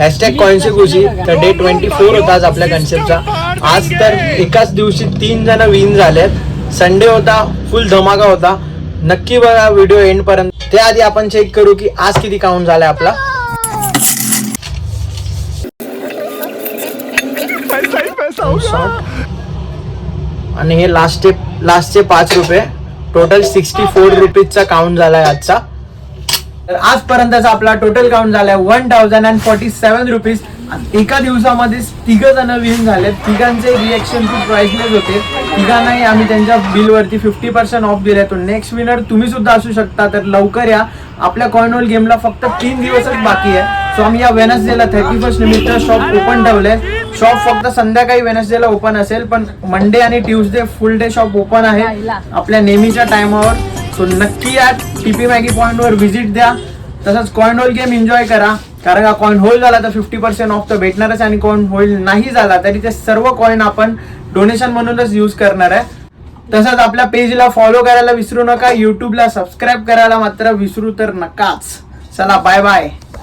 Hashtag कॉइनची खुशी. तर day 24 होता आज आपल्या कन्सेप्टचा. आज तर एकाच दिवशी 3 जण विन झालेत. संडे होता, फुल धमाका होता. नक्की बघा व्हिडिओ एंड पर्यंत. त्याआधी आपण चेक करू की आज किती काउंट झालाय आपला. आणि हे लास्टचे 5 रुपये. टोटल 64 रुपीजचा काउंट झालाय आजचा. तर आजपर्यंतचा आपला टोटल काउंट झालाय 1047 रुपीज. एका दिवसामध्ये 3 जण विन झालेत. तिघांचे रिएक्शन खूप प्राइसलेस होते. तिघांनाही आम्ही त्यांच्या बिलवरती 50% ऑफ दिले. तो नेक्स्ट विनर तुम्ही सुद्धा असू शकता. तर लवकर या. आपल्या कॉइन होल गेमला फक्त 3 दिवसच बाकी आहे. सो आम्ही या वेनसडेला 31 निमित्त शॉप ओपन ठेवलंय. शॉप फक्त संध्याकाळी वेनसडेला ओपन असेल, पण मंडे आणि ट्यूसडे फुल डे शॉप ओपन आहे आपल्या नेहमीच्या टाइमावर. सो नक्की या. टीपी मॅगी पॉइंट वर व्हिजिट द्या. तसंच कॉइन होल गेम एन्जॉय करा. कारण का कॉइन होल झाला तर 50% ऑफ तर भेटणारच. आणि कॉइन होल नाही झाला तरी ते सर्व कॉइन आपण डोनेशन म्हणूनच यूज करणार आहे. तसंच आपल्या पेजला फॉलो करायला विसरू नका. युट्यूबला सबस्क्राईब करायला मात्र विसरू तर नकाच. चला बाय बाय.